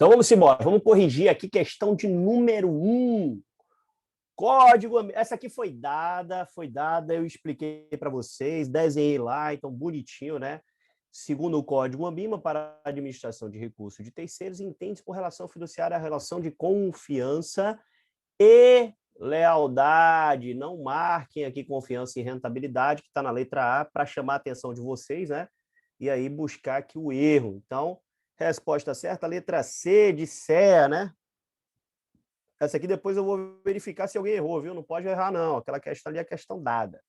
Então vamos embora, vamos corrigir aqui questão de número 1. Código, essa aqui foi dada, eu expliquei para vocês, desenhei lá, então bonitinho, né? Segundo o Código ANBIMA, para a administração de recursos de terceiros, entende-se por relação fiduciária a relação de confiança e lealdade. Não marquem aqui confiança e rentabilidade, que está na letra A, para chamar a atenção de vocês, né? E aí buscar aqui o erro. Então, resposta certa, letra C de CEA, né? Essa aqui depois eu vou verificar se alguém errou, viu? Não pode errar, não. Aquela questão ali é a questão dada.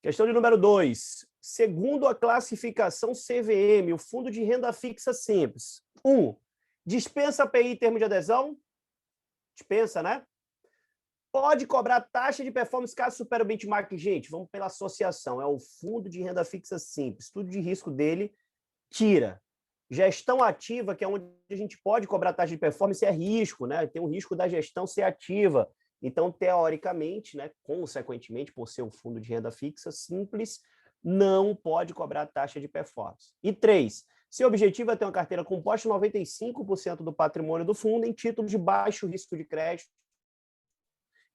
Questão de número 2. Segundo a classificação CVM, o Fundo de Renda Fixa Simples. 1. Dispensa PI em termo de adesão? Dispensa, né? Pode cobrar taxa de performance caso supere o benchmark. Gente, vamos pela associação. É o Fundo de Renda Fixa Simples. Tudo de risco dele, tira. Gestão ativa, que é onde a gente pode cobrar taxa de performance, é risco, né? Tem o risco da gestão ser ativa. Então, teoricamente, né, consequentemente, por ser um fundo de renda fixa simples, não pode cobrar taxa de performance. E 3, se o objetivo é ter uma carteira composta 95% do patrimônio do fundo em títulos de baixo risco de crédito,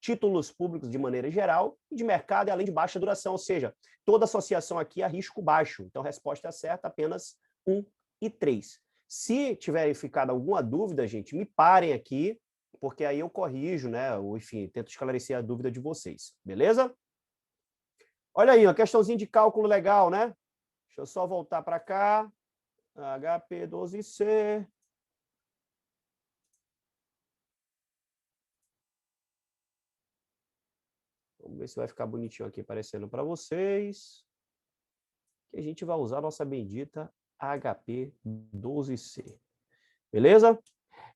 títulos públicos de maneira geral, e de mercado e além de baixa duração, ou seja, toda associação aqui é risco baixo. Então, a resposta é certa, apenas 1 e 3. Se tiver ficado alguma dúvida, gente, me parem aqui, porque aí eu corrijo, né? Ou, enfim, tento esclarecer a dúvida de vocês, beleza? Olha aí, uma questãozinha de cálculo legal, né? Deixa eu só voltar para cá. HP12C. Vamos ver se vai ficar bonitinho aqui aparecendo para vocês. Que a gente vai usar a nossa bendita HP12C. Beleza?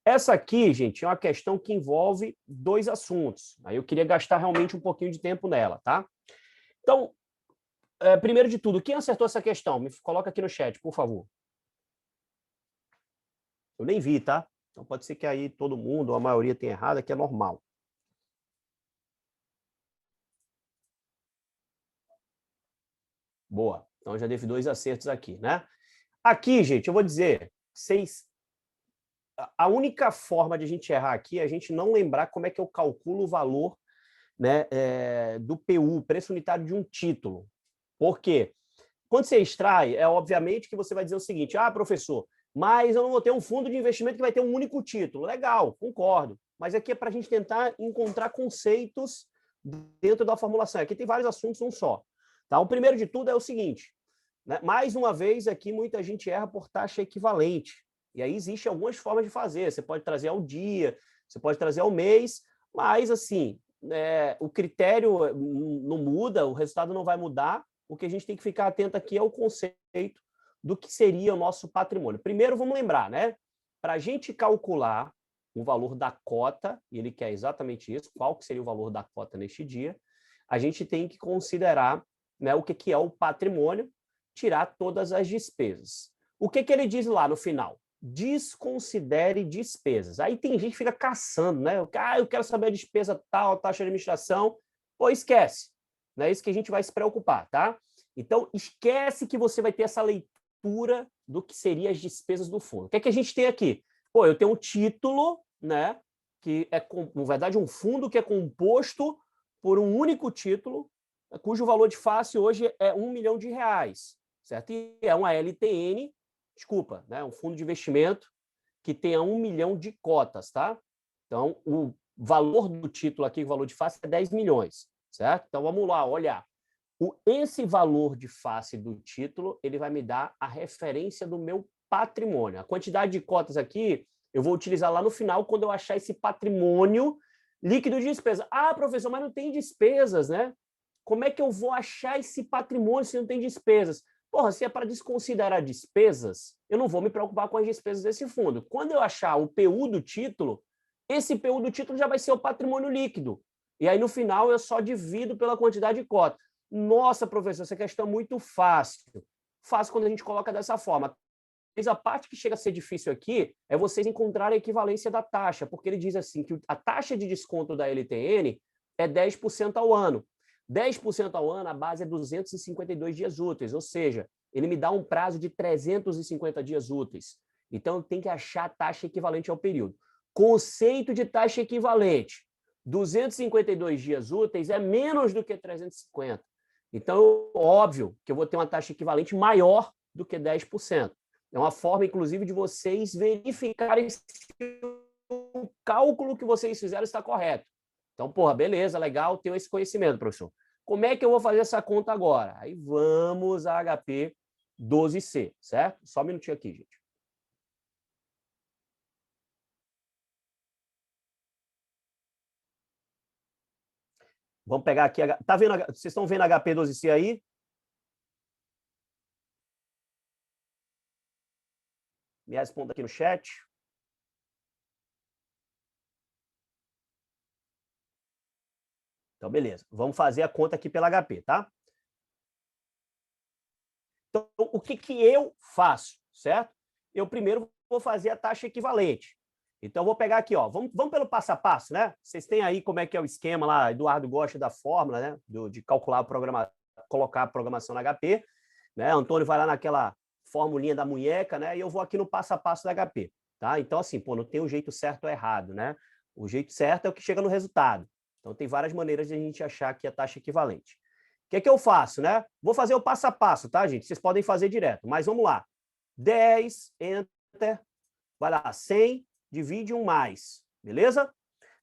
Essa aqui, gente, é uma questão que envolve 2 assuntos. Aí eu queria gastar realmente um pouquinho de tempo nela, tá? Então, primeiro de tudo, quem acertou essa questão? Me coloca aqui no chat, por favor. Eu nem vi, tá? Então pode ser que aí todo mundo, ou a maioria tenha errado, que é normal. Boa. Então já teve 2 acertos aqui, né? Aqui, gente, eu vou dizer, a única forma de a gente errar aqui é a gente não lembrar como é que eu calculo o valor, né, do PU, preço unitário de um título. Por quê? Quando você extrai, obviamente que você vai dizer o seguinte, professor, mas eu não vou ter um fundo de investimento que vai ter um único título. Legal, concordo. Mas aqui é para a gente tentar encontrar conceitos dentro da formulação. Aqui tem vários assuntos, um só. Tá? O primeiro de tudo é o seguinte, né? Mais uma vez, aqui muita gente erra por taxa equivalente. E aí existem algumas formas de fazer. Você pode trazer ao dia, você pode trazer ao mês, mas assim, o critério não muda, o resultado não vai mudar. O que a gente tem que ficar atento aqui é o conceito do que seria o nosso patrimônio. Primeiro, vamos lembrar, né? Para a gente calcular o valor da cota, e ele quer exatamente isso, qual que seria o valor da cota neste dia, a gente tem que considerar, né, o que é o patrimônio, tirar todas as despesas. O que ele diz lá no final? Desconsidere despesas. Aí tem gente que fica caçando, né? Eu quero saber a despesa tal, taxa de administração. Pô, esquece. Não é isso que a gente vai se preocupar, tá? Então, esquece que você vai ter essa leitura do que seriam as despesas do fundo. O que é que a gente tem aqui? Pô, eu tenho um título, né? Que é, na verdade, um fundo que é composto por um único título, cujo valor de face hoje é R$1 milhão, certo? E é uma LTN, desculpa, né? Um fundo de investimento que tenha 1 milhão de cotas, tá? Então, o valor do título aqui, o valor de face, é 10 milhões. Certo? Então, vamos lá, olhar. Esse valor de face do título, ele vai me dar a referência do meu patrimônio. A quantidade de cotas aqui, eu vou utilizar lá no final, quando eu achar esse patrimônio líquido de despesa. Professor, mas não tem despesas, né? Como é que eu vou achar esse patrimônio se não tem despesas? Porra, se é para desconsiderar despesas, eu não vou me preocupar com as despesas desse fundo. Quando eu achar o PU do título, esse PU do título já vai ser o patrimônio líquido. E aí, no final, eu só divido pela quantidade de cota. Nossa, professor, essa questão é muito fácil. Fácil quando a gente coloca dessa forma. Mas a parte que chega a ser difícil aqui é vocês encontrarem a equivalência da taxa, porque ele diz assim que a taxa de desconto da LTN é 10% ao ano. 10% ao ano, a base é 252 dias úteis, ou seja, ele me dá um prazo de 350 dias úteis. Então, eu tenho que achar a taxa equivalente ao período. Conceito de taxa equivalente. 252 dias úteis é menos do que 350. Então, óbvio que eu vou ter uma taxa equivalente maior do que 10%. É uma forma, inclusive, de vocês verificarem se o cálculo que vocês fizeram está correto. Então, porra, beleza, legal, tenho esse conhecimento, professor. Como é que eu vou fazer essa conta agora? Aí vamos a HP 12C, certo? Só um minutinho aqui, gente. Vamos pegar aqui. Tá vendo? Vocês estão vendo HP 12C aí? Me responda aqui no chat. Então, beleza. Vamos fazer a conta aqui pela HP, tá? Então, o que eu faço, certo? Eu primeiro vou fazer a taxa equivalente. Então, eu vou pegar aqui, ó. Vamos pelo passo a passo, né? Vocês têm aí como é que é o esquema lá, Eduardo gosta da fórmula, né? De calcular o programa, colocar a programação na HP, né? Antônio vai lá naquela formulinha da munheca, né? E eu vou aqui no passo a passo da HP, tá? Então, assim, pô, não tem o jeito certo ou errado, né? O jeito certo é o que chega no resultado. Então, tem várias maneiras de a gente achar aqui a taxa equivalente. O que eu faço, né? Vou fazer o passo a passo, tá, gente? Vocês podem fazer direto, mas vamos lá. 10, enter, vai lá, 100, divide 1 mais, beleza?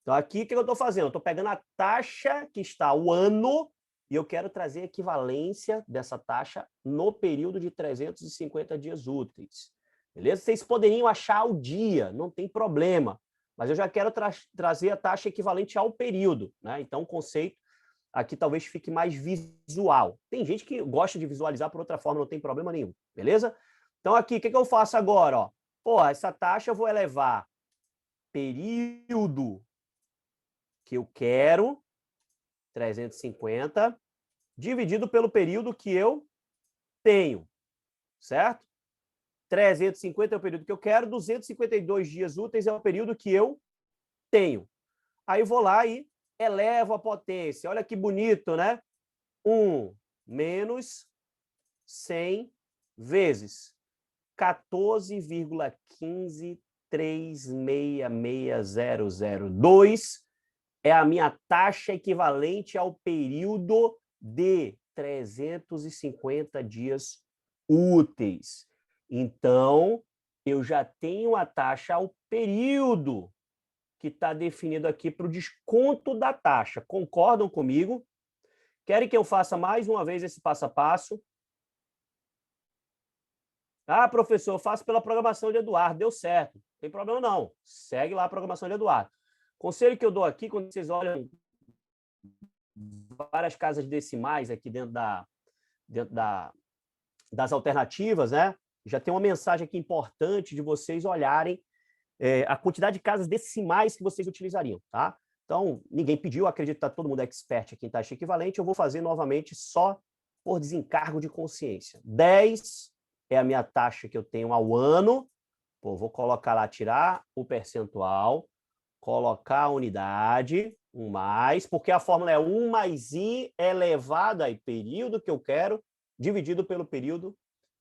Então, aqui, o que eu estou fazendo? Eu estou pegando a taxa que está o ano e eu quero trazer a equivalência dessa taxa no período de 350 dias úteis, beleza? Vocês poderiam achar o dia, não tem problema, mas eu já quero trazer a taxa equivalente ao período, né? Então, o conceito aqui talvez fique mais visual. Tem gente que gosta de visualizar por outra forma, não tem problema nenhum, beleza? Então, aqui, o que eu faço agora? Ó? Pô, essa taxa eu vou elevar período que eu quero, 350, dividido pelo período que eu tenho, certo? 350 é o período que eu quero, 252 dias úteis é o período que eu tenho. Aí eu vou lá e elevo a potência. Olha que bonito, né? 1 menos 100 vezes 14,153660002 é a minha taxa equivalente ao período de 350 dias úteis. Então, eu já tenho a taxa ao período que está definido aqui para o desconto da taxa. Concordam comigo? Querem que eu faça mais uma vez esse passo a passo? Ah, professor, eu faço pela programação de Eduardo. Deu certo. Não tem problema não. Segue lá a programação de Eduardo. Conselho que eu dou aqui, quando vocês olham várias casas decimais aqui dentro das alternativas, né? Já tem uma mensagem aqui importante de vocês olharem a quantidade de casas decimais que vocês utilizariam, tá? Então, ninguém pediu, acredito que está todo mundo expert aqui em taxa equivalente, eu vou fazer novamente só por desencargo de consciência. 10 é a minha taxa que eu tenho ao ano, pô, vou colocar lá, tirar o percentual, colocar a unidade, 1 mais, porque a fórmula é 1 mais i elevado ao período que eu quero, dividido pelo período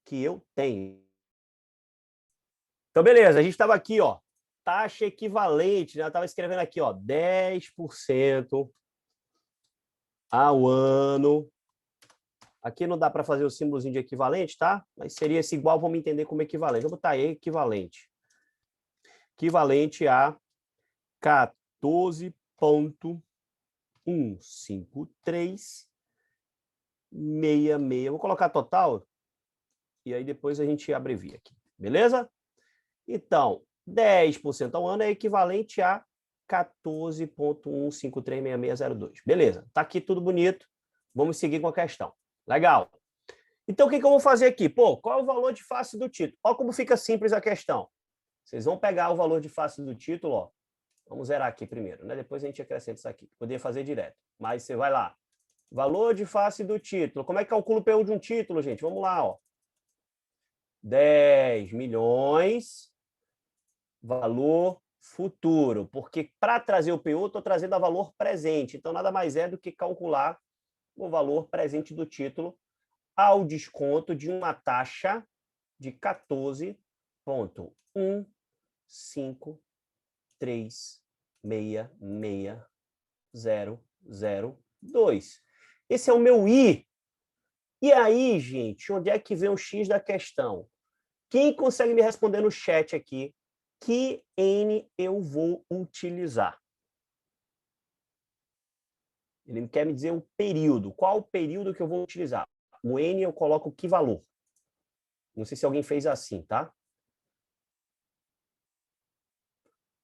que eu tenho. Então, beleza, a gente estava aqui, ó, taxa equivalente, né? Eu estava escrevendo aqui, ó, 10% ao ano. Aqui não dá para fazer o símbolozinho de equivalente, tá? Mas seria esse igual, vamos entender como equivalente. Vou botar aí equivalente. Equivalente a 14,15366. Vou colocar total e aí depois a gente abrevia aqui, beleza? Então, 10% ao ano é equivalente a 14,1536602. Beleza, tá aqui tudo bonito. Vamos seguir com a questão. Legal. Então, o que eu vou fazer aqui? Pô, qual é o valor de face do título? Olha como fica simples a questão. Vocês vão pegar o valor de face do título, ó. Vamos zerar aqui primeiro, né? Depois a gente acrescenta isso aqui. Poderia fazer direto. Mas você vai lá. Valor de face do título. Como é que calcula o PU de um título, gente? Vamos lá, ó. 10 milhões, valor futuro. Porque para trazer o PU, eu estou trazendo a valor presente. Então, nada mais é do que calcular o valor presente do título ao desconto de uma taxa de 14,1 ponto 1, 5, 3, 6, 6, 0, 0, 2. Esse é o meu I. E aí, gente, onde é que vem o X da questão? Quem consegue me responder no chat aqui? Que N eu vou utilizar? Ele quer me dizer o período. Qual o período que eu vou utilizar? O N eu coloco que valor? Não sei se alguém fez assim, tá?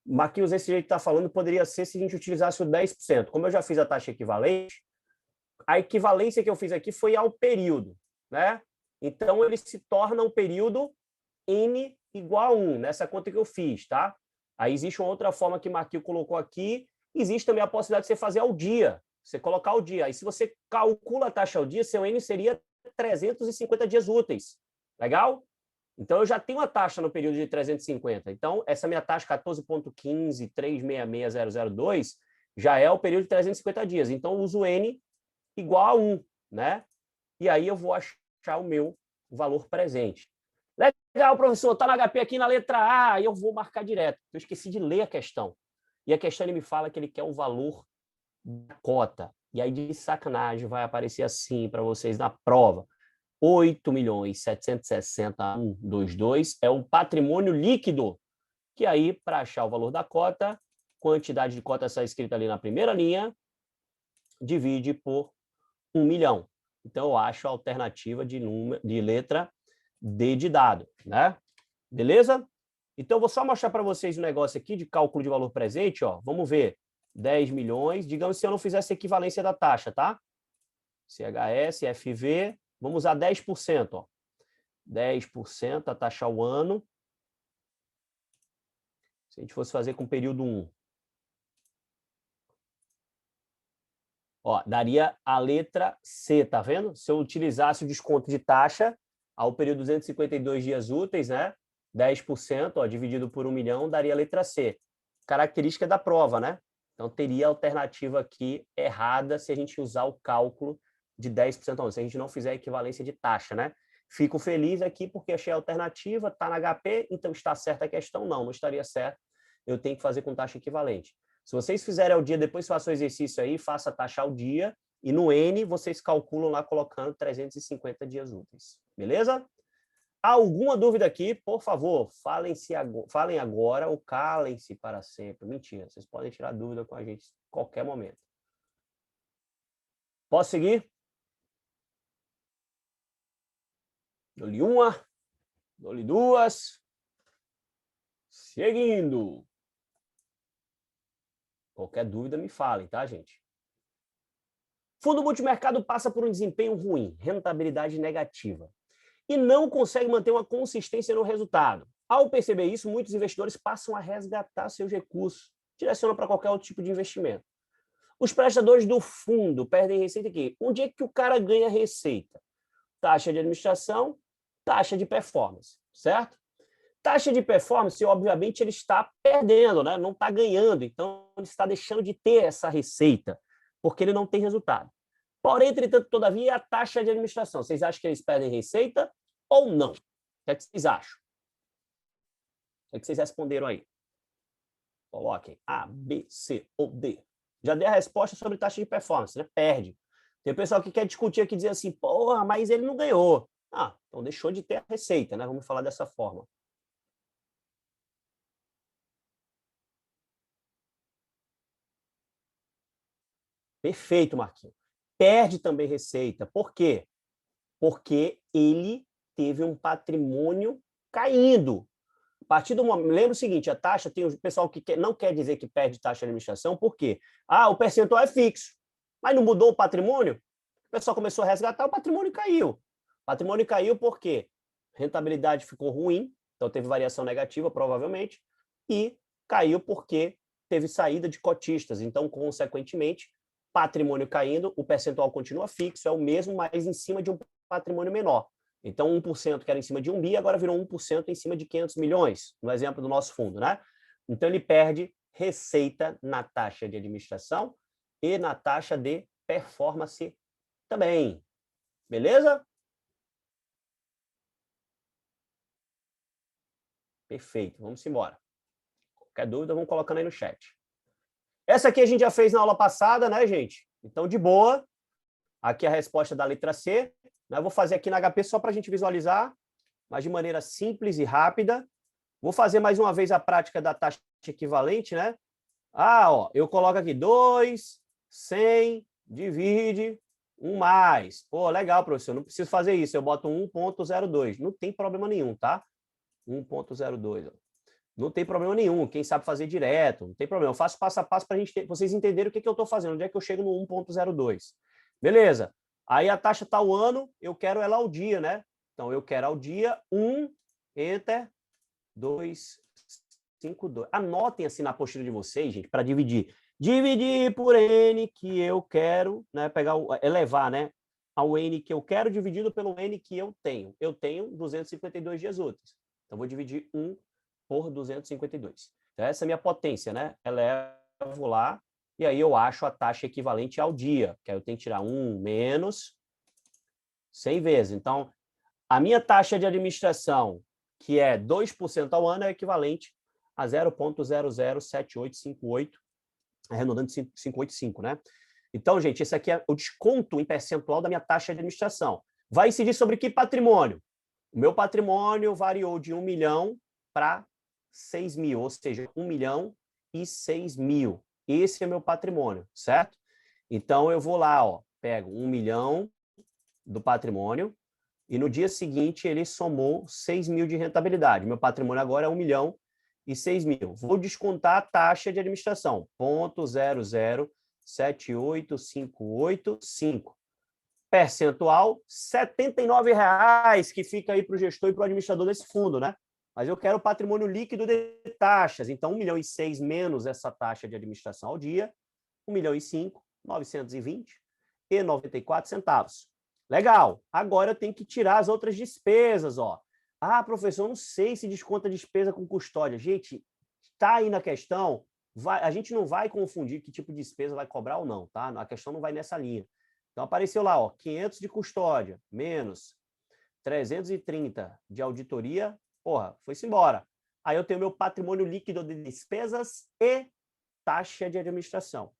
Marquinhos, esse jeito que está falando poderia ser se a gente utilizasse o 10%. Como eu já fiz a taxa equivalente, a equivalência que eu fiz aqui foi ao período, né? Então, ele se torna um período N igual a 1, nessa conta que eu fiz, tá? Aí existe uma outra forma que o Marquinhos colocou aqui. Existe também a possibilidade de você fazer ao dia. Você colocar o dia. Aí, se você calcula a taxa ao dia, seu N seria 350 dias úteis. Legal? Então, eu já tenho uma taxa no período de 350. Então, essa minha taxa 14.15366002 já é o período de 350 dias. Então, eu uso N igual a 1, né? E aí eu vou achar o meu valor presente. Legal, professor, está na HP aqui na letra A, e eu vou marcar direto. Eu esqueci de ler a questão. E a questão ele me fala que ele quer o valor da cota. E aí, de sacanagem, vai aparecer assim para vocês na prova. 8.760.122 é o patrimônio líquido. Que aí, para achar o valor da cota, quantidade de cota está escrita ali na primeira linha, divide por 1 milhão. Então, eu acho a alternativa de letra D de dado, né? Beleza? Então, vou só mostrar para vocês um negócio aqui de cálculo de valor presente, ó. Vamos ver. 10 milhões, digamos se eu não fizesse a equivalência da taxa, tá? CHS, FV, vamos usar 10%, ó. 10% a taxa ao ano. Se a gente fosse fazer com período 1. Ó, daria a letra C, tá vendo? Se eu utilizasse o desconto de taxa ao período 252 dias úteis, né? 10%, ó, dividido por 1 milhão, daria a letra C. Característica da prova, né? Então, teria a alternativa aqui errada se a gente usar o cálculo de 10% ao ano, se a gente não fizer a equivalência de taxa, né? Fico feliz aqui porque achei a alternativa, está na HP, então está certa a questão? Não, não estaria certo. Eu tenho que fazer com taxa equivalente. Se vocês fizerem ao dia, depois façam o exercício aí, faça a taxa ao dia, e no N vocês calculam lá colocando 350 dias úteis. Beleza? Alguma dúvida aqui, por favor, falem agora ou calem-se para sempre. Mentira, vocês podem tirar dúvida com a gente em qualquer momento. Posso seguir? Dou-lhe uma, dou-lhe duas. Seguindo. Qualquer dúvida me falem, tá, gente? Fundo multimercado passa por um desempenho ruim, rentabilidade negativa, e não consegue manter uma consistência no resultado. Ao perceber isso, muitos investidores passam a resgatar seus recursos, direcionam para qualquer outro tipo de investimento. Os prestadores do fundo perdem receita aqui. Onde é que o cara ganha receita? Taxa de administração, taxa de performance, certo? Taxa de performance, obviamente, ele está perdendo, né? Não está ganhando, então ele está deixando de ter essa receita, porque ele não tem resultado. Porém, entretanto, todavia, a taxa de administração. Vocês acham que eles perdem receita ou não? O que é que vocês acham? O que é que vocês responderam aí? Coloquem A, B, C ou D. Já dei a resposta sobre taxa de performance, né? Perde. Tem o pessoal que quer discutir aqui e dizer assim, porra, mas ele não ganhou. Ah, então deixou de ter a receita, né? Vamos falar dessa forma. Perfeito, Marquinhos. Perde também receita. Por quê? Porque ele teve um patrimônio caindo. A partir do momento, lembra o seguinte, a taxa, tem o pessoal que não quer dizer que perde taxa de administração, por quê? Ah, o percentual é fixo, mas não mudou o patrimônio? O pessoal começou a resgatar, o patrimônio caiu. O patrimônio caiu por quê? Rentabilidade ficou ruim, então teve variação negativa, provavelmente, e caiu porque teve saída de cotistas, então, consequentemente, patrimônio caindo, o percentual continua fixo, é o mesmo, mas em cima de um patrimônio menor. Então, 1% que era em cima de 1 bi, agora virou 1% em cima de 500 milhões, no exemplo do nosso fundo, né? Então, ele perde receita na taxa de administração e na taxa de performance também. Beleza? Perfeito, vamos embora. Qualquer dúvida, vamos colocando aí no chat. Essa aqui a gente já fez na aula passada, né, gente? Então, de boa. Aqui a resposta da letra C. Eu vou fazer aqui na HP só para a gente visualizar, mas de maneira simples e rápida. Vou fazer mais uma vez a prática da taxa equivalente, né? Ó, eu coloco aqui 2, 100, divide, 1 mais. Pô, legal, professor, não preciso fazer isso. Eu boto 1,02. Não tem problema nenhum, tá? 1,02. Não tem problema nenhum. Quem sabe fazer direto, não tem problema. Eu faço passo a passo para vocês entenderem o que eu estou fazendo, onde é que eu chego no 1,02. Beleza. Aí a taxa está o ano, eu quero ela ao dia, né? Então, eu quero ao dia 1, enter, 2, 5, 2. Anotem assim na apostila de vocês, gente, para dividir. Dividir por N que eu quero, né? Elevar, né? Ao N que eu quero dividido pelo N que eu tenho. Eu tenho 252 dias úteis. Então, vou dividir 1 por 252. Então, essa é a minha potência, né? Elevo lá, e aí eu acho a taxa equivalente ao dia, que aí eu tenho que tirar 1 menos 100 vezes. Então, a minha taxa de administração, que é 2% ao ano, é equivalente a 0,007858, arredondando 585, né? Então, gente, esse aqui é o desconto em percentual da minha taxa de administração. Vai incidir sobre que patrimônio? O meu patrimônio variou de 1 milhão para 6 mil, ou seja, 1 milhão e 6 mil. Esse é meu patrimônio, certo? Então, eu vou lá, ó, pego 1 milhão do patrimônio e no dia seguinte ele somou 6 mil de rentabilidade. Meu patrimônio agora é 1 milhão e 6 mil. Vou descontar a taxa de administração, 0,0078585. Percentual, R$ 79,00, que fica aí para o gestor e para o administrador desse fundo, né? Mas eu quero o patrimônio líquido de taxas. Então, 1 milhão e 6 menos essa taxa de administração ao dia, 1 milhão e 5, 920,94 centavos. Legal. Agora eu tenho que tirar as outras despesas, ó. Ah, professor, não sei se desconta despesa com custódia. Gente, está aí na questão, a gente não vai confundir que tipo de despesa vai cobrar ou não, tá? A questão não vai nessa linha. Então, apareceu lá, ó, 500 de custódia, menos 330 de auditoria, porra, foi-se embora. Aí eu tenho meu patrimônio líquido de despesas e taxa de administração.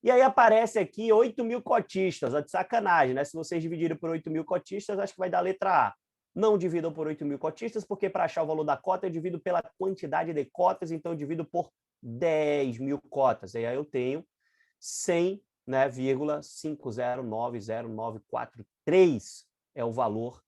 E aí aparece aqui 8 mil cotistas, ó, de sacanagem, né? Se vocês dividirem por 8 mil cotistas, acho que vai dar a letra A. Não dividam por 8 mil cotistas, porque para achar o valor da cota, eu divido pela quantidade de cotas, então eu divido por 10 mil cotas. E aí eu tenho 100, né, 509094,3 é o valor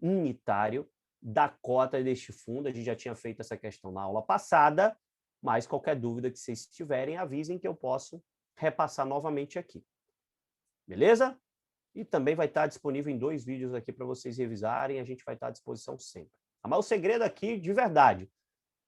unitário da cota deste fundo. A gente já tinha feito essa questão na aula passada, mas qualquer dúvida que vocês tiverem, avisem que eu posso repassar novamente aqui. Beleza? E também vai estar disponível em 2 vídeos aqui para vocês revisarem, a gente vai estar à disposição sempre. Mas o segredo aqui, de verdade,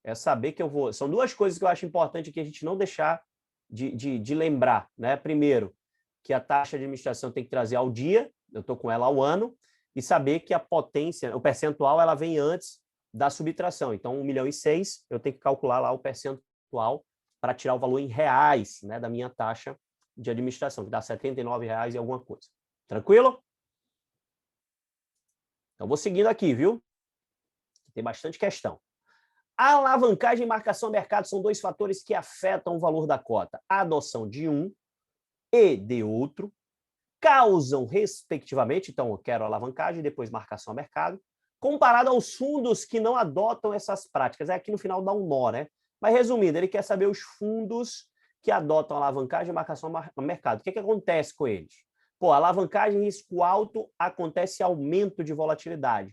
é saber que eu vou... São 2 coisas que eu acho importante aqui a gente não deixar de lembrar, né? Primeiro, que a taxa de administração tem que trazer ao dia, eu estou com ela ao ano, e saber que a potência, o percentual, ela vem antes da subtração. Então, 1 milhão e 6, eu tenho que calcular lá o percentual para tirar o valor em reais, né, da minha taxa de administração, que dá R$ 79,00 e alguma coisa. Tranquilo? Então, vou seguindo aqui, viu? Tem bastante questão. A alavancagem e marcação a mercado são 2 fatores que afetam o valor da cota. A adoção de um e de outro causam, respectivamente, então eu quero alavancagem e depois marcação a mercado, comparado aos fundos que não adotam essas práticas. Aqui no final dá um nó, né? Mas, resumindo, ele quer saber os fundos que adotam alavancagem e marcação a mercado. O que acontece com eles? Pô, alavancagem e risco alto acontece aumento de volatilidade.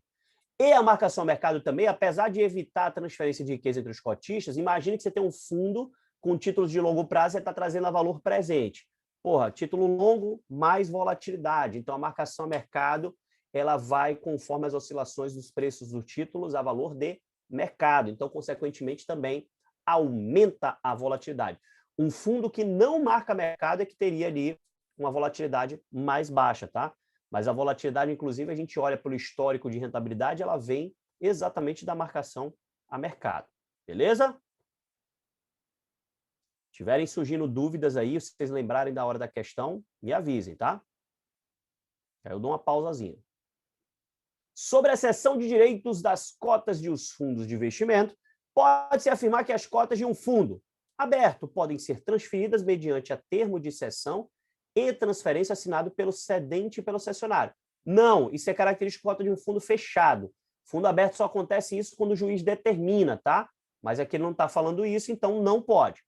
E a marcação a mercado também, apesar de evitar a transferência de riqueza entre os cotistas, imagine que você tem um fundo com títulos de longo prazo e está trazendo a valor presente. Porra, título longo, mais volatilidade. Então, a marcação a mercado, ela vai conforme as oscilações dos preços dos títulos a valor de mercado. Então, consequentemente, também aumenta a volatilidade. Um fundo que não marca mercado é que teria ali uma volatilidade mais baixa, tá? Mas a volatilidade, inclusive, a gente olha pelo histórico de rentabilidade, ela vem exatamente da marcação a mercado. Beleza? Tiverem surgindo dúvidas aí, se vocês lembrarem da hora da questão, me avisem, tá? Aí eu dou uma pausazinha. Sobre a cessão de direitos das cotas de os fundos de investimento, Pode-se afirmar que as cotas de um fundo aberto podem ser transferidas mediante a termo de cessão e transferência assinado pelo cedente e pelo cessionário. Não, isso é característico de cota de um fundo fechado. Fundo aberto só acontece isso quando o juiz determina, tá? Mas aqui ele não está falando isso, então não pode.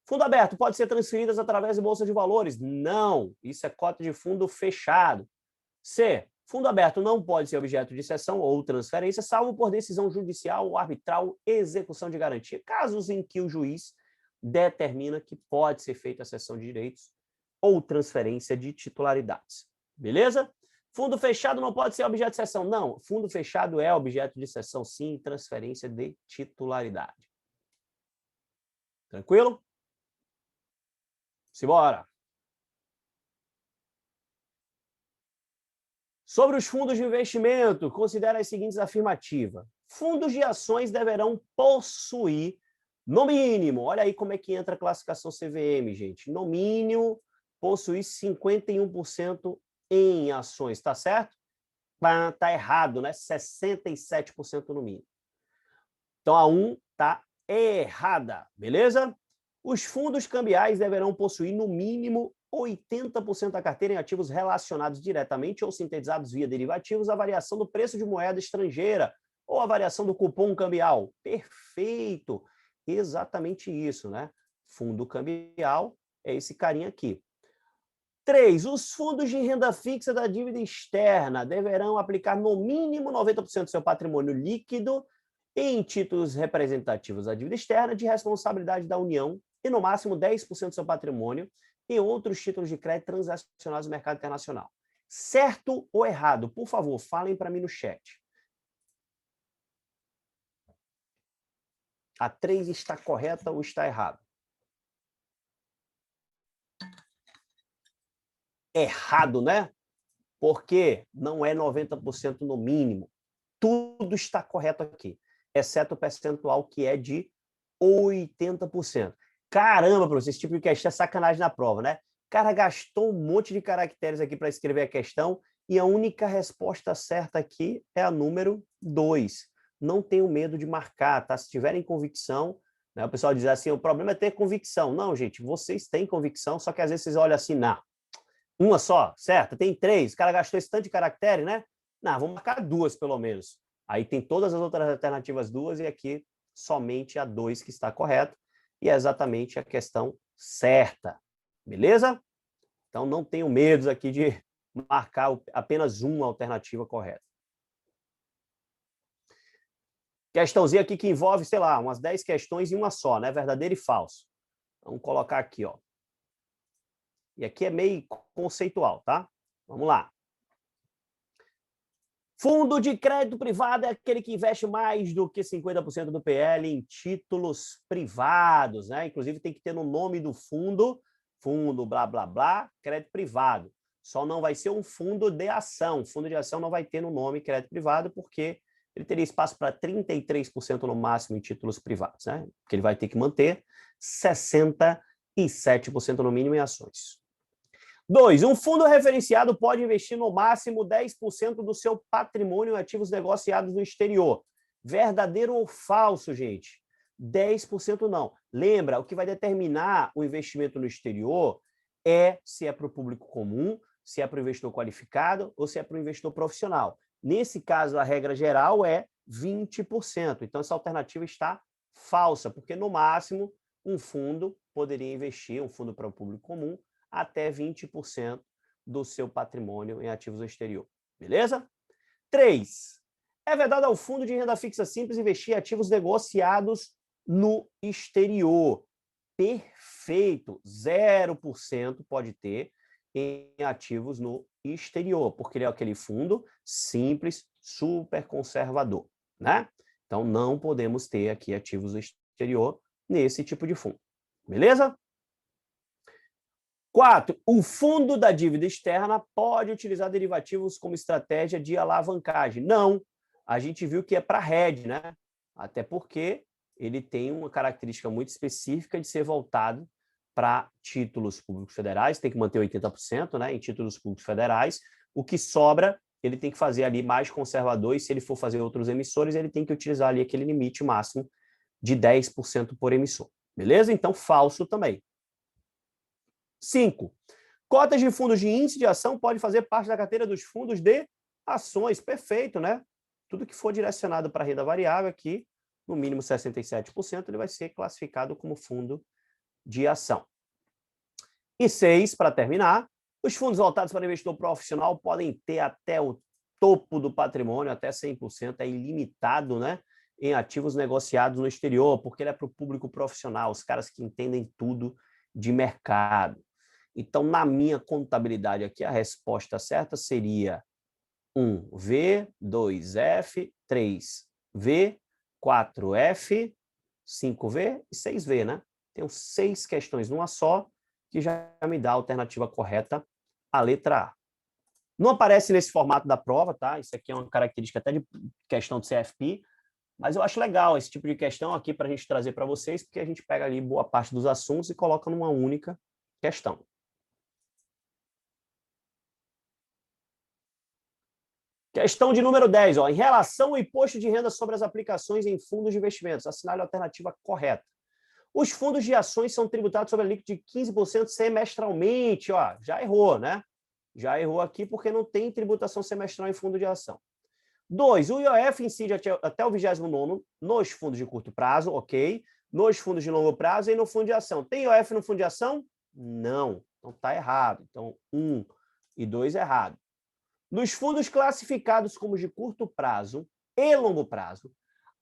Fundo aberto pode ser transferidas através de bolsa de valores? Não, isso é cota de fundo fechado. C. Fundo aberto não pode ser objeto de cessão ou transferência, salvo por decisão judicial ou arbitral, execução de garantia, casos em que o juiz determina que pode ser feita a cessão de direitos ou transferência de titularidades. Beleza? Fundo fechado não pode ser objeto de cessão. Não, fundo fechado é objeto de cessão, sim, transferência de titularidade. Tranquilo? Simbora! Sobre os fundos de investimento, considere as seguintes afirmativas. Fundos de ações deverão possuir, no mínimo, olha aí como é que entra a classificação CVM, gente. No mínimo, possuir 51% em ações, tá certo? Tá errado, né? 67% no mínimo. Então, a 1 tá errada, beleza? Os fundos cambiais deverão possuir, no mínimo, 80% da carteira em ativos relacionados diretamente ou sintetizados via derivativos à variação do preço de moeda estrangeira ou à variação do cupom cambial. Perfeito! Exatamente isso, né? Fundo cambial é esse carinha aqui. 3. Os fundos de renda fixa da dívida externa deverão aplicar no mínimo 90% do seu patrimônio líquido em títulos representativos da dívida externa de responsabilidade da União e no máximo 10% do seu patrimônio em outros títulos de crédito transacionados no mercado internacional. Certo ou errado? Por favor, falem para mim no chat. A 3 está correta ou está errada? Errado, né? Porque não é 90% no mínimo. Tudo está correto aqui, exceto o percentual que é de 80%. Caramba, professor, esse tipo de questão é sacanagem na prova, né? O cara gastou um monte de caracteres aqui para escrever a questão e a única resposta certa aqui é a número 2. Não tenham medo de marcar, tá? Se tiverem convicção, né? O pessoal diz assim, o problema é ter convicção. Não, gente, vocês têm convicção, só que às vezes vocês olham assim, não, uma só, certo? Tem 3, o cara gastou esse tanto de caractere, né? Não, vamos marcar 2 pelo menos. Aí tem todas as outras alternativas 2 e aqui somente a 2 que está correto. E é exatamente a questão certa. Beleza? Então não tenho medo aqui de marcar apenas uma alternativa correta. Questãozinha aqui que envolve, sei lá, umas 10 questões em uma só, né? Verdadeiro e falso. Vamos colocar aqui, ó. E aqui é meio conceitual, tá? Vamos lá. Fundo de crédito privado é aquele que investe mais do que 50% do PL em títulos privados, né? Inclusive tem que ter no nome do fundo, fundo blá blá blá, crédito privado. Só não vai ser um fundo de ação. Fundo de ação não vai ter no nome crédito privado porque ele teria espaço para 33% no máximo em títulos privados, né? Porque ele vai ter que manter 67% no mínimo em ações. 2. Um fundo referenciado pode investir no máximo 10% do seu patrimônio em ativos negociados no exterior. Verdadeiro ou falso, gente? 10% não. Lembra, o que vai determinar o investimento no exterior é se é para o público comum, se é para o investidor qualificado ou se é para o investidor profissional. Nesse caso, a regra geral é 20%. Então, essa alternativa está falsa, porque no máximo um fundo poderia investir, um fundo para o público comum, até 20% do seu patrimônio em ativos no exterior. Beleza? 3. É vedado ao fundo de renda fixa simples investir em ativos negociados no exterior. Perfeito. 0% pode ter em ativos no exterior, porque ele é aquele fundo simples, super conservador, né? Então, não podemos ter aqui ativos no exterior nesse tipo de fundo. Beleza? 4. O fundo da dívida externa pode utilizar derivativos como estratégia de alavancagem. Não. A gente viu que é para hedge, né? Até porque ele tem uma característica muito específica de ser voltado para títulos públicos federais, tem que manter 80%, né, em títulos públicos federais. O que sobra, ele tem que fazer ali mais conservador, e se ele for fazer outros emissores, ele tem que utilizar ali aquele limite máximo de 10% por emissor. Beleza? Então, falso também. 5. Cotas de fundos de índice de ação podem fazer parte da carteira dos fundos de ações. Perfeito, né? Tudo que for direcionado para renda variável aqui, no mínimo 67%, ele vai ser classificado como fundo de ação. E 6, para terminar, os fundos voltados para investidor profissional podem ter até o topo do patrimônio, até 100%, é ilimitado, né, em ativos negociados no exterior, porque ele é para o público profissional, os caras que entendem tudo de mercado. Então, na minha contabilidade aqui, a resposta certa seria 1V, 2F, 3V, 4F, 5V e 6V, né? Tenho 6 questões numa só, que já me dá a alternativa correta, a letra A. Não aparece nesse formato da prova, tá? Isso aqui é uma característica até de questão do CFP, mas eu acho legal esse tipo de questão aqui para a gente trazer para vocês, porque a gente pega ali boa parte dos assuntos e coloca numa única questão. Questão de número 10, ó, em relação ao imposto de renda sobre as aplicações em fundos de investimentos, assinale a alternativa correta. Os fundos de ações são tributados sobre a alíquota de 15% semestralmente, ó, já errou, né? Já errou aqui porque não tem tributação semestral em fundo de ação. 2, o IOF incide até o 29º nos fundos de curto prazo, ok? Nos fundos de longo prazo e no fundo de ação. Tem IOF no fundo de ação? Não. Então tá errado. Então 1 e 2 errado. Nos fundos classificados como de curto prazo e longo prazo,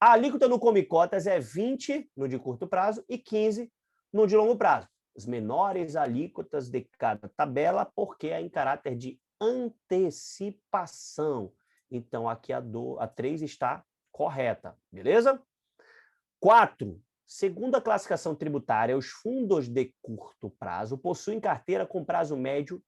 a alíquota no Come Cotas é 20 no de curto prazo e 15 no de longo prazo. As menores alíquotas de cada tabela, porque é em caráter de antecipação. Então, aqui a 3 está correta, beleza? 4. Segundo a classificação tributária, os fundos de curto prazo possuem carteira com prazo médio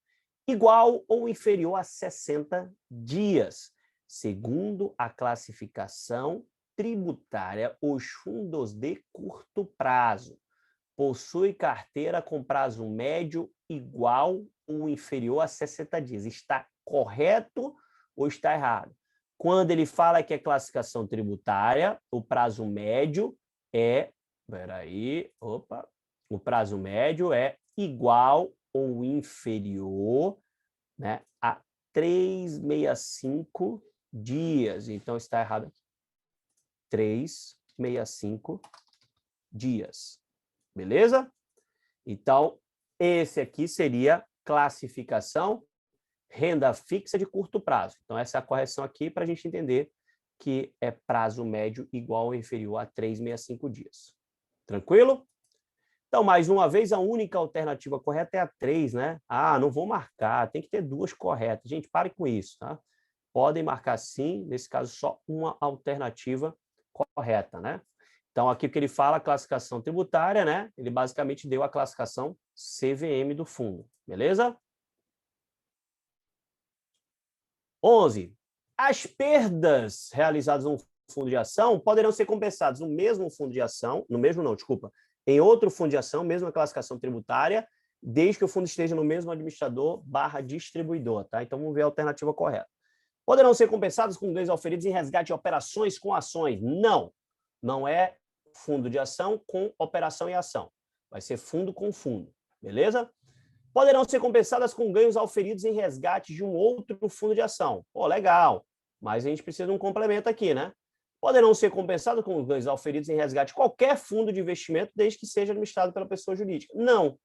igual ou inferior a 60 dias. Segundo a classificação tributária, os fundos de curto prazo possuem carteira com prazo médio igual ou inferior a 60 dias. Está correto ou está errado? Quando ele fala que é classificação tributária, o prazo médio é... o prazo médio é igual ou inferior, né, a 365 dias. Então, está errado aqui. 365 dias. Beleza? Então, esse aqui seria classificação renda fixa de curto prazo. Então, essa é a correção aqui para a gente entender que é prazo médio igual ou inferior a 365 dias. Tranquilo? Então, mais uma vez, a única alternativa correta é a 3, né? Ah, não vou marcar, tem que ter 2 corretas. Gente, pare com isso, tá? Podem marcar sim, nesse caso, só uma alternativa correta, né? Então, aqui que ele fala, classificação tributária, né? Ele basicamente deu a classificação CVM do fundo, beleza? 11. As perdas realizadas no fundo de ação poderão ser compensadas no mesmo fundo de ação, em outro fundo de ação, mesma classificação tributária, desde que o fundo esteja no mesmo administrador/distribuidor, tá? Então, vamos ver a alternativa correta. Poderão ser compensados com ganhos auferidos em resgate de operações com ações? Não. Não é fundo de ação com operação em ação. Vai ser fundo com fundo, beleza? Poderão ser compensadas com ganhos auferidos em resgate de um outro fundo de ação. Pô, legal. Mas a gente precisa de um complemento aqui, né? Poderão ser compensadas com ganhos auferidos em resgate de qualquer fundo de investimento, desde que seja administrado pela pessoa jurídica. Não.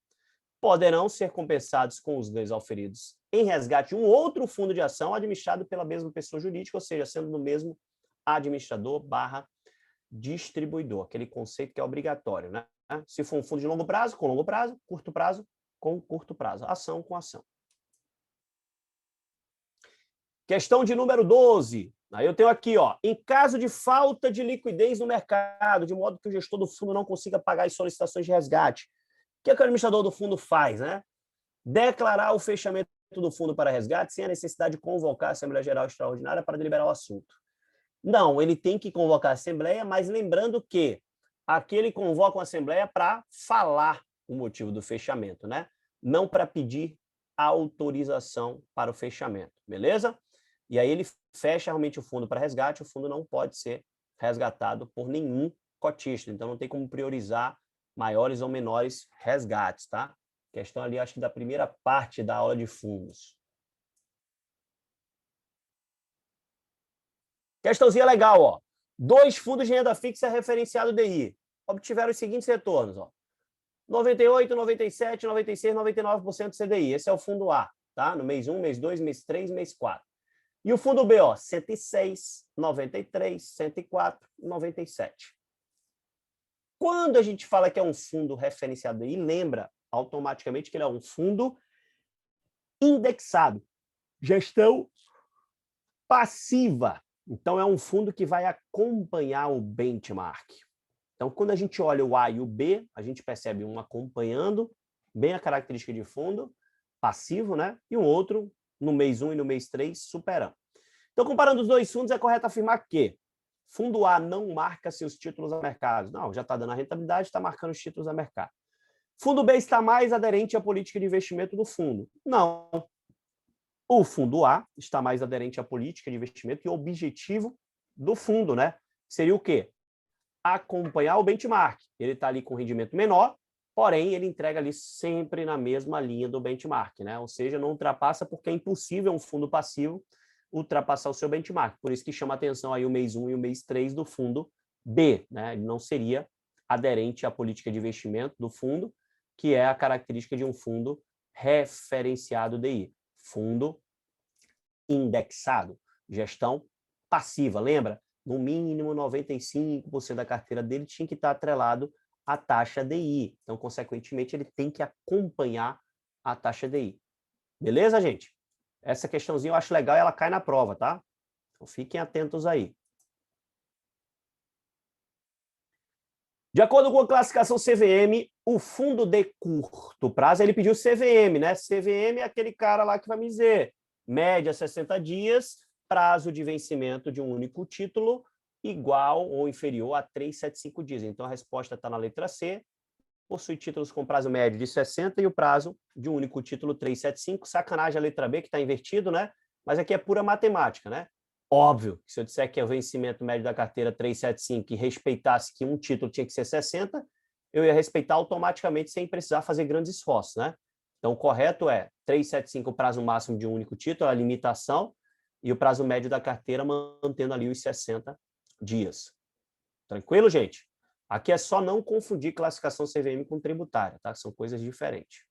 Poderão ser compensados com os ganhos auferidos em resgate de um outro fundo de ação administrado pela mesma pessoa jurídica, ou seja, sendo no mesmo administrador/distribuidor, aquele conceito que é obrigatório, né? Se for um fundo de longo prazo, com longo prazo, curto prazo, com curto prazo, ação com ação. Questão de número 12. Aí eu tenho aqui, ó, em caso de falta de liquidez no mercado, de modo que o gestor do fundo não consiga pagar as solicitações de resgate, o que o administrador do fundo faz, né? Declarar o fechamento do fundo para resgate sem a necessidade de convocar a Assembleia Geral Extraordinária para deliberar o assunto. Não, ele tem que convocar a Assembleia, mas lembrando que aqui ele convoca uma Assembleia para falar o motivo do fechamento, né? Não para pedir autorização para o fechamento, beleza? E aí ele fecha realmente o fundo para resgate, o fundo não pode ser resgatado por nenhum cotista, então não tem como priorizar maiores ou menores resgates, tá? Questão ali, acho que da primeira parte da aula de fundos. Questãozinha legal, ó. 2 fundos de renda fixa referenciado DI obtiveram os seguintes retornos, ó. 98, 97, 96, 99% CDI. Esse é o fundo A, tá? No mês 1, mês 2, mês 3, mês 4. E o fundo B, ó, 106, 93, 104, 97. Quando a gente fala que é um fundo referenciado DI, lembra automaticamente que ele é um fundo indexado. Gestão passiva. Então, é um fundo que vai acompanhar o benchmark. Então, quando a gente olha o A e o B, a gente percebe um acompanhando bem a característica de fundo passivo, né? E um outro, no mês 1 e no mês 3, superando. Então, comparando os dois fundos, é correto afirmar que fundo A não marca seus títulos a mercado. Não, já está dando a rentabilidade, está marcando os títulos a mercado. Fundo B está mais aderente à política de investimento do fundo. Não. O fundo A está mais aderente à política de investimento e ao objetivo do fundo, né? Seria o quê? Acompanhar o benchmark. Ele está ali com rendimento menor, porém ele entrega ali sempre na mesma linha do benchmark, né? Ou seja, não ultrapassa porque é impossível um fundo passivo ultrapassar o seu benchmark. Por isso que chama atenção aí o mês 1 e o mês 3 do fundo B, né? Ele não seria aderente à política de investimento do fundo, que é a característica de um fundo referenciado DI. Fundo indexado, gestão passiva, lembra? No mínimo 95% da carteira dele tinha que estar atrelado à taxa DI. Então, consequentemente, ele tem que acompanhar a taxa DI. Beleza, gente? Essa questãozinha eu acho legal e ela cai na prova, tá? Então, fiquem atentos aí. De acordo com a classificação CVM, o fundo de curto prazo, ele pediu CVM, né? CVM é aquele cara lá que vai me dizer média 60 dias, prazo de vencimento de um único título igual ou inferior a 375 dias. Então, a resposta está na letra C. Possui títulos com prazo médio de 60 e o prazo de um único título 375. Sacanagem a letra B, que está invertido, né? Mas aqui é pura matemática, né? Óbvio que se eu disser que é o vencimento médio da carteira 375 e respeitasse que um título tinha que ser 60, eu ia respeitar automaticamente sem precisar fazer grandes esforços, né? Então, o correto é 375 o prazo máximo de um único título, a limitação, e o prazo médio da carteira mantendo ali os 60 dias. Tranquilo, gente? Aqui é só não confundir classificação CVM com tributária, tá? São coisas diferentes.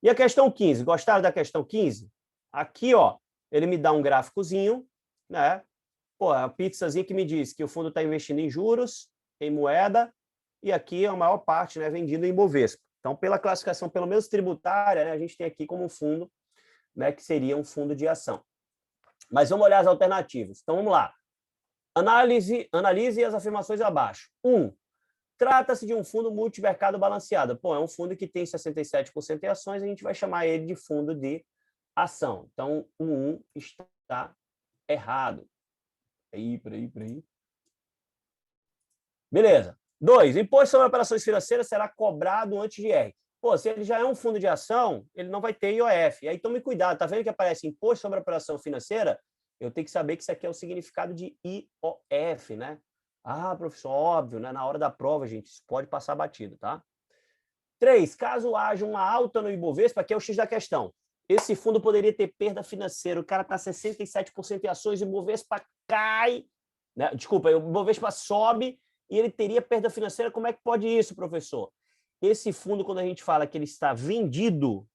E a questão 15, gostaram da questão 15? Aqui, ó, ele me dá um gráficozinho, né? Pô, a pizzazinha que me diz que o fundo está investindo em juros, em moeda, e aqui a maior parte, né, vendido em Bovespa. Então, pela classificação, pelo menos tributária, né, a gente tem aqui como um fundo, né, que seria um fundo de ação. Mas vamos olhar as alternativas. Então, vamos lá. Analise as afirmações abaixo. 1. Trata-se de um fundo multimercado balanceado. Pô, é um fundo que tem 67% em ações, a gente vai chamar ele de fundo de ação. Então, o 1 está errado. Por aí. Beleza. 2. O imposto sobre operações financeiras será cobrado antes de IR. Pô, se ele já é um fundo de ação, ele não vai ter IOF. E aí tome cuidado, tá vendo que aparece imposto sobre operação financeira? Eu tenho que saber que isso aqui é o significado de IOF, né? Ah, professor, óbvio, né? Na hora da prova, gente, isso pode passar batido, tá? 3. Caso haja uma alta no Ibovespa, aqui é o X da questão. Esse fundo poderia ter perda financeira. O cara está 67% em ações, o Ibovespa cai, né? Desculpa, o Ibovespa sobe e ele teria perda financeira. Como é que pode isso, professor? Esse fundo, quando a gente fala que ele está vendido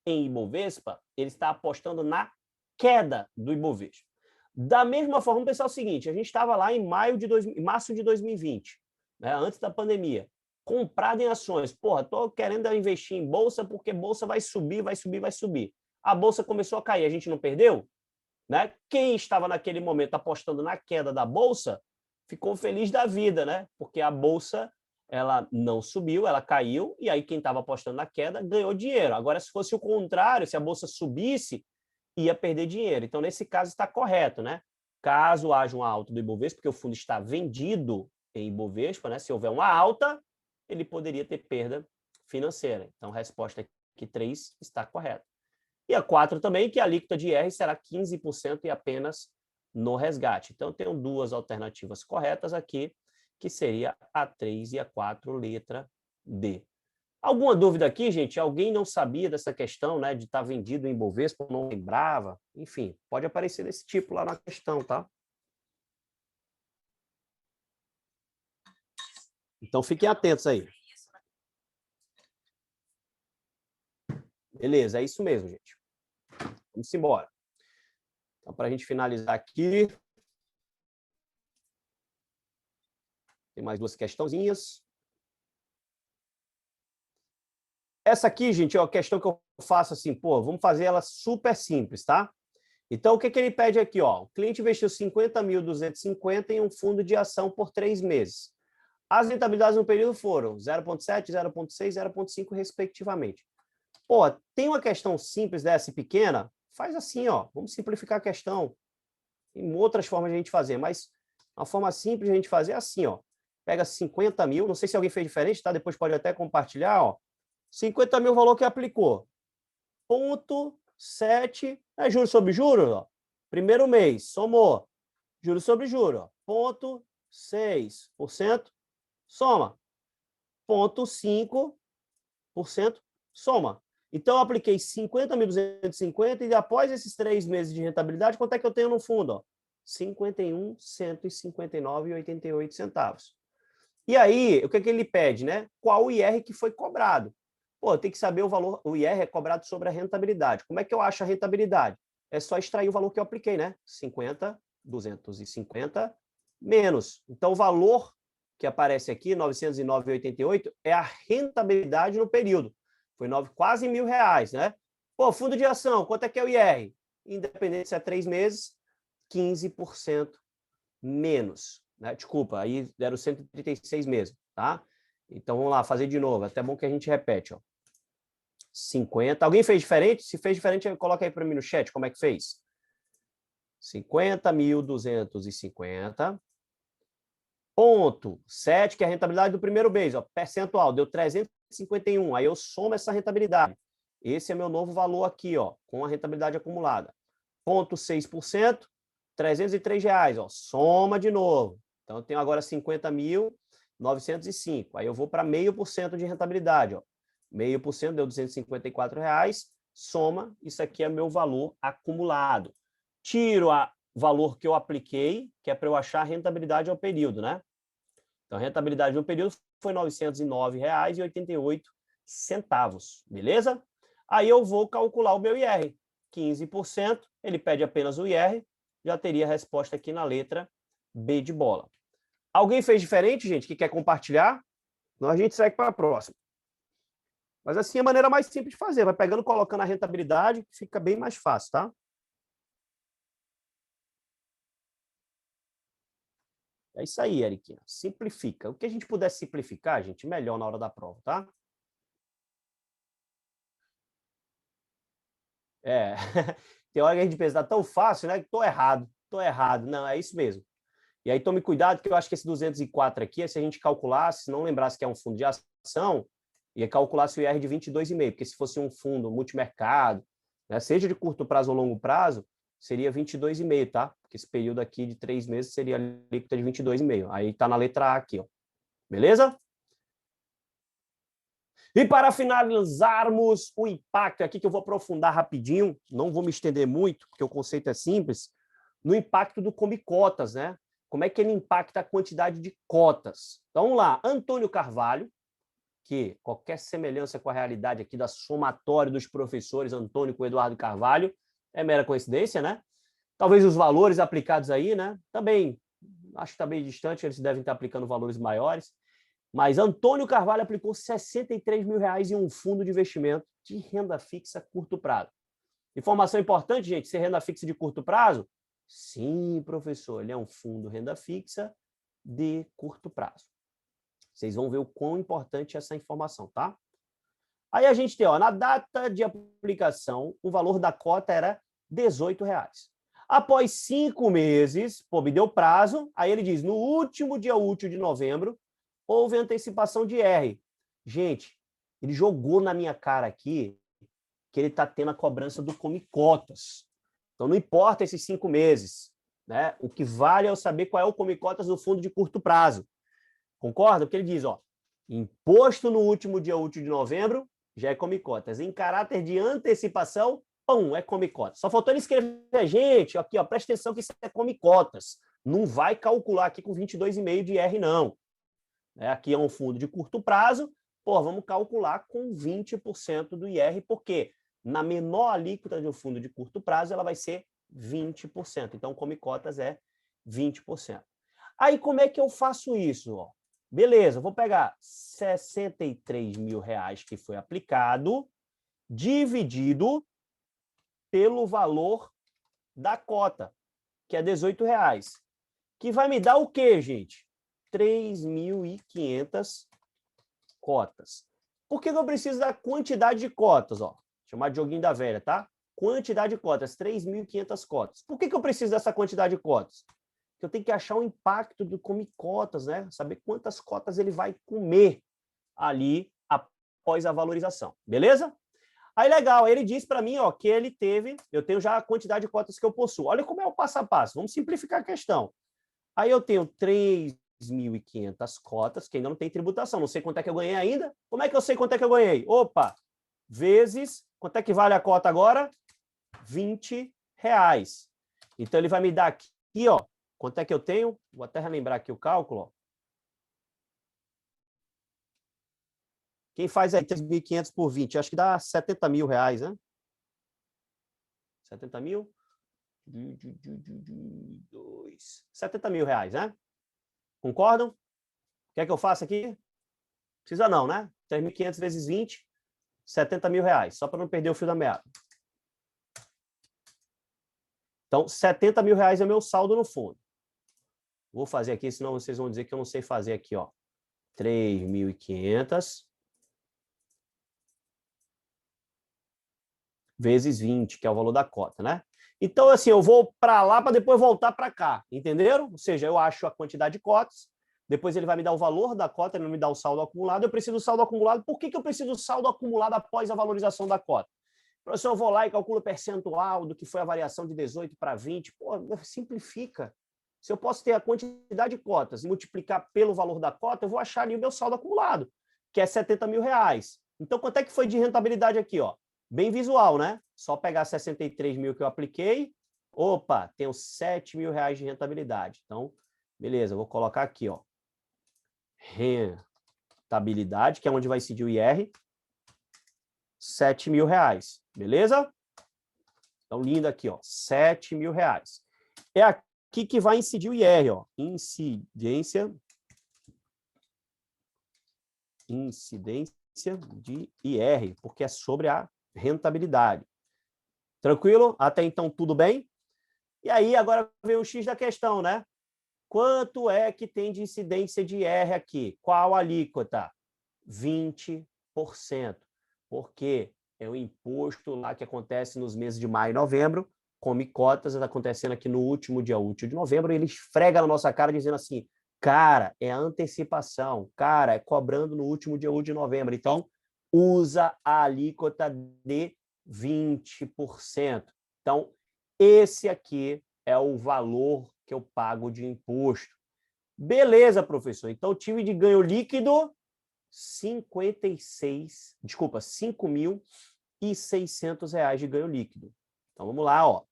em Ibovespa, ele está apostando na queda do Ibovespa. Da mesma forma, vamos pensar o seguinte, a gente estava lá em março de 2020, né, antes da pandemia, comprado em ações. Porra, estou querendo investir em bolsa porque bolsa vai subir, vai subir, vai subir. A bolsa começou a cair, a gente não perdeu? Né? Quem estava naquele momento apostando na queda da bolsa ficou feliz da vida, né? Porque a bolsa ela não subiu, ela caiu, e aí quem estava apostando na queda ganhou dinheiro. Agora, se fosse o contrário, se a bolsa subisse, ia perder dinheiro. Então, nesse caso, está correto, né? Caso haja uma alta do Ibovespa, porque o fundo está vendido em Ibovespa, né? Se houver uma alta, ele poderia ter perda financeira. Então, a resposta aqui 3 está correta. E a 4 também, que a alíquota de IR será 15% e apenas no resgate. Então, eu tenho duas alternativas corretas aqui que seria a 3 e a 4, letra D. Alguma dúvida aqui, gente? Alguém não sabia dessa questão, né, de estar vendido em Bovespa, não lembrava? Enfim, pode aparecer desse tipo lá na questão, tá? Então, fiquem atentos aí. Beleza, é isso mesmo, gente. Vamos embora. Então, para a gente finalizar aqui, tem mais duas questãozinhas. Essa aqui, gente, é uma questão que eu faço assim, pô, vamos fazer ela super simples, tá? Então, o que ele pede aqui? Ó? O cliente investiu 50.250 em um fundo de ação por 3 meses. As rentabilidades no período foram 0,7, 0,6, 0,5, respectivamente. Pô, tem uma questão simples dessa e pequena? Faz assim, ó. Vamos simplificar a questão. Tem outras formas de a gente fazer, mas a forma simples de a gente fazer é assim, ó. Pega 50 mil, não sei se alguém fez diferente, tá? Depois pode até compartilhar, ó. 50 mil o valor que aplicou. Ponto 7, é juros sobre juros, ó. Primeiro mês, somou. Juros sobre juros, ó. Ponto 6%, soma. Ponto 5%, soma. Então, eu apliquei 50.250 e após esses 3 meses de rentabilidade, quanto é que eu tenho no fundo? Ó? 51.159,88 centavos. E aí, o que ele pede, né? Qual o IR que foi cobrado? Pô, tem que saber o valor, o IR é cobrado sobre a rentabilidade. Como é que eu acho a rentabilidade? É só extrair o valor que eu apliquei, né? 50.250 menos. Então, o valor que aparece aqui, 909,88, é a rentabilidade no período. Foi quase R$ 1.000, né? Pô, fundo de ação, quanto é que é o IR? Independente se é 3 meses, 15% menos. Né? Desculpa, aí deram 136 mesmo, tá? Então, vamos lá, fazer de novo. Até bom que a gente repete, ó. 50. Alguém fez diferente? Se fez diferente, coloca aí para mim no chat como é que fez. 50.250. Ponto 7, que é a rentabilidade do primeiro mês, ó, percentual, deu 351. Aí eu somo essa rentabilidade. Esse é meu novo valor aqui, ó, com a rentabilidade acumulada. Ponto 6%, R$ 303, ó, soma de novo. Então, eu tenho agora 50.905. Aí eu vou para 0,5% de rentabilidade, ó. 0,5% deu R$ 254, soma, isso aqui é meu valor acumulado. Tiro o valor que eu apliquei, que é para eu achar a rentabilidade ao período, né? Então, a rentabilidade no período foi R$ 909,88, beleza? Aí eu vou calcular o meu IR. 15%, ele pede apenas o IR, já teria a resposta aqui na letra B de bola. Alguém fez diferente, gente, que quer compartilhar? Então, a gente segue para a próxima. Mas assim é a maneira mais simples de fazer. Vai pegando, colocando a rentabilidade, fica bem mais fácil, tá? É isso aí, Eriquinha. Simplifica. O que a gente puder simplificar, gente, melhor na hora da prova, tá? É. Tem hora que a gente pensa, tá tão fácil, né? Que tô errado, tô errado. Não, é isso mesmo. E aí tome cuidado, que eu acho que esse 204 aqui, se a gente calculasse, se não lembrasse que é um fundo de ação, ia calcular se o IR de 22,5, porque se fosse um fundo multimercado, né, seja de curto prazo ou longo prazo, seria 22,5, tá? Porque esse período aqui de 3 meses seria a alíquota de 22,5. Aí tá na letra A aqui, ó. Beleza? E para finalizarmos o impacto, aqui que eu vou aprofundar rapidinho, não vou me estender muito, porque o conceito é simples, no impacto do Come Cotas, né? Como é que ele impacta a quantidade de cotas? Então, vamos lá. Antônio Carvalho, que qualquer semelhança com a realidade aqui da somatória dos professores Antônio com Eduardo Carvalho é mera coincidência, né? Talvez os valores aplicados aí, né? Também, acho que está bem distante, eles devem estar aplicando valores maiores. Mas Antônio Carvalho aplicou R$ 63.000 em um fundo de investimento de renda fixa a curto prazo. Informação importante, gente, ser renda fixa de curto prazo? Sim, professor, ele é um fundo renda fixa de curto prazo. Vocês vão ver o quão importante é essa informação, tá? Aí a gente tem, ó, na data de aplicação, o valor da cota era R$ 18. Após 5 meses, pô, me deu prazo, aí ele diz, no último dia útil de novembro, houve antecipação de R. Gente, ele jogou na minha cara aqui que ele está tendo a cobrança do Come Cotas. Então, não importa esses 5 meses, né? O que vale é eu saber qual é o Come Cotas do fundo de curto prazo. Concorda? Porque ele diz, ó, imposto no último dia útil de novembro, já é come cotas. Em caráter de antecipação, pum, é come cotas. Só faltou ele escrever, gente, aqui, ó, presta atenção que isso é come cotas. Não vai calcular aqui com 22,5 de R, não. Aqui é um fundo de curto prazo, pô, vamos calcular com 20% do IR, porque na menor alíquota de um fundo de curto prazo, ela vai ser 20%. Então, come cotas é 20%. Aí, como é que eu faço isso? Ó, beleza, vou pegar 63 mil reais que foi aplicado, dividido pelo valor da cota, que é 18 reais. Que vai me dar o quê, gente? 3.500 cotas. Por que eu preciso da quantidade de cotas? Ó, chamar de joguinho da velha, tá? Quantidade de cotas, 3.500 cotas. Por que eu preciso dessa quantidade de cotas? Porque eu tenho que achar o impacto do come cotas, né? Saber quantas cotas ele vai comer ali após a valorização. Beleza? Aí, legal, ele diz para mim, ó, que ele teve, eu tenho já a quantidade de cotas que eu possuo. Olha como é o passo a passo. Vamos simplificar a questão. Aí eu tenho 3.500 cotas, que ainda não tem tributação. Não sei quanto é que eu ganhei ainda. Como é que eu sei quanto é que eu ganhei? Opa, vezes, quanto é que vale a cota agora? 20 reais. Então, ele vai me dar aqui, ó, quanto é que eu tenho? Vou até relembrar aqui o cálculo. Ó. Quem faz aí 3.500 por 20? Acho que dá 70 mil reais, né? 70 mil? 70 mil reais, né? Concordam? Quer que eu faça aqui? Precisa não, né? 3.500 vezes 20, 70 mil reais, só para não perder o fio da meada. Então, 70 mil reais é meu saldo no fundo. Vou fazer aqui, senão vocês vão dizer que eu não sei fazer aqui, ó. 3.500 vezes 20, que é o valor da cota, né? Então, assim, eu vou para lá para depois voltar para cá, entenderam? Ou seja, eu acho a quantidade de cotas, depois ele vai me dar o valor da cota, ele não me dá o saldo acumulado, eu preciso do saldo acumulado. Por que eu preciso do saldo acumulado após a valorização da cota? Professor, eu vou lá e calculo o percentual do que foi a variação de 18 para 20. Pô, simplifica. Se eu posso ter a quantidade de cotas e multiplicar pelo valor da cota, eu vou achar ali o meu saldo acumulado, que é 70 mil reais. Então, quanto é que foi de rentabilidade aqui? Ó? Bem visual, né? Só pegar 63 mil que eu apliquei. Opa, tenho 7 mil reais de rentabilidade. Então, beleza, vou colocar aqui, ó. Rentabilidade, que é onde vai incidir o IR. 7 mil reais, beleza? Então, lindo aqui, ó, 7 mil reais. É aqui que vai incidir o IR, ó, incidência de IR, porque é sobre a rentabilidade. Tranquilo? Até então, tudo bem? E aí, agora vem o X da questão, né? Quanto é que tem de incidência de IR aqui? Qual a alíquota? 20%. Porque é o imposto lá que acontece nos meses de maio e novembro, come cotas, está acontecendo aqui no último dia útil de novembro, e ele esfrega na nossa cara dizendo assim, cara, é antecipação, cara, é cobrando no último dia útil de novembro. Então, usa a alíquota de 20%. Então, esse aqui é o valor que eu pago de imposto. Beleza, professor. Então, tive de ganho líquido 5.600 reais de ganho líquido. Então, vamos lá, ó.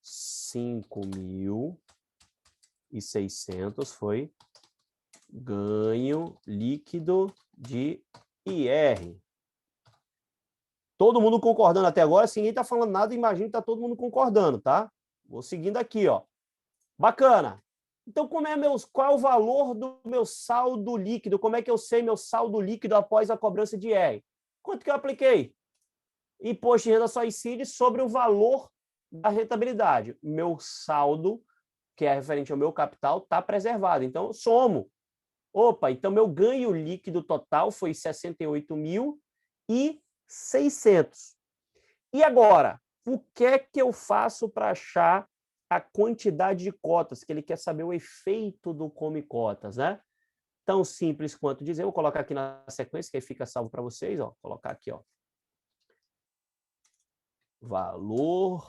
5.600 foi ganho líquido de IR. Todo mundo concordando até agora? Se ninguém está falando nada, imagino que está todo mundo concordando, tá? Vou seguindo aqui, ó. Bacana. Então, qual é o valor do meu saldo líquido? Como é que eu sei meu saldo líquido após a cobrança de IR? Quanto que eu apliquei? Imposto de renda só incide sobre o valor da rentabilidade. Meu saldo, que é referente ao meu capital, está preservado. Então, eu somo. Opa, então meu ganho líquido total foi 68.600. E agora, o que é que eu faço para achar a quantidade de cotas, que ele quer saber o efeito do come cotas, né? Tão simples quanto dizer, eu vou colocar aqui na sequência, que aí fica salvo para vocês, ó, colocar aqui, ó. Valor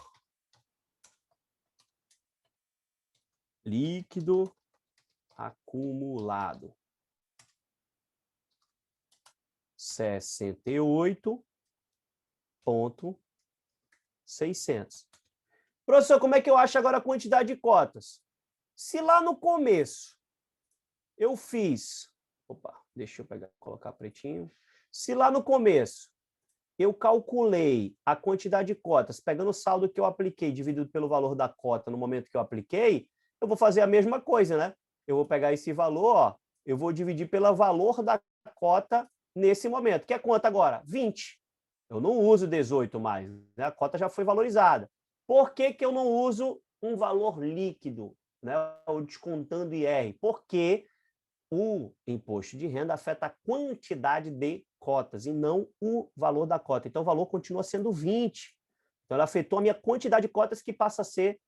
líquido acumulado. 68.600. Professor, como é que eu acho agora a quantidade de cotas? Se lá no começo eu fiz... Opa, deixa eu colocar pretinho. Se lá no começo eu calculei a quantidade de cotas, pegando o saldo que eu apliquei, dividido pelo valor da cota no momento que eu apliquei, eu vou fazer a mesma coisa, né? Eu vou pegar esse valor, ó, eu vou dividir pelo valor da cota nesse momento. Que é quanto agora? 20. Eu não uso 18 mais, né? A cota já foi valorizada. Por que que eu não uso um valor líquido, né? Ou descontando IR? Porque o imposto de renda afeta a quantidade de cotas e não o valor da cota. Então, o valor continua sendo 20. Então, ela afetou a minha quantidade de cotas, que passa a ser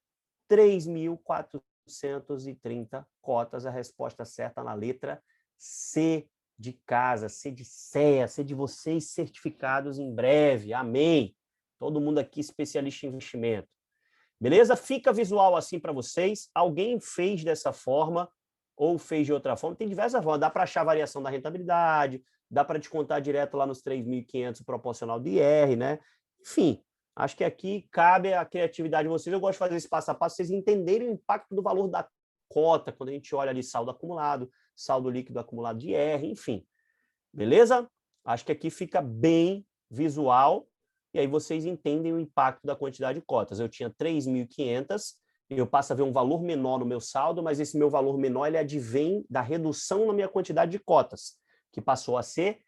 3.430 cotas. A resposta certa na letra C de casa, C de CEA, C de vocês certificados em breve. Amém. Todo mundo aqui especialista em investimento. Beleza? Fica visual assim para vocês. Alguém fez dessa forma ou fez de outra forma? Tem diversas formas. Dá para achar a variação da rentabilidade, dá para descontar direto lá nos 3.500 proporcional de IR, né? Enfim, acho que aqui cabe a criatividade de vocês. Eu gosto de fazer esse passo a passo, vocês entenderem o impacto do valor da cota, quando a gente olha ali saldo acumulado, saldo líquido acumulado de IR, enfim. Beleza? Acho que aqui fica bem visual, e aí vocês entendem o impacto da quantidade de cotas. Eu tinha 3.500, eu passo a ver um valor menor no meu saldo, mas esse meu valor menor ele advém da redução na minha quantidade de cotas, que passou a ser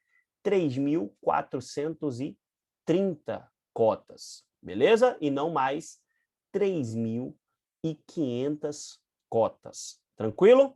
3.430 cotas, beleza? E não mais 3.500 cotas. Tranquilo?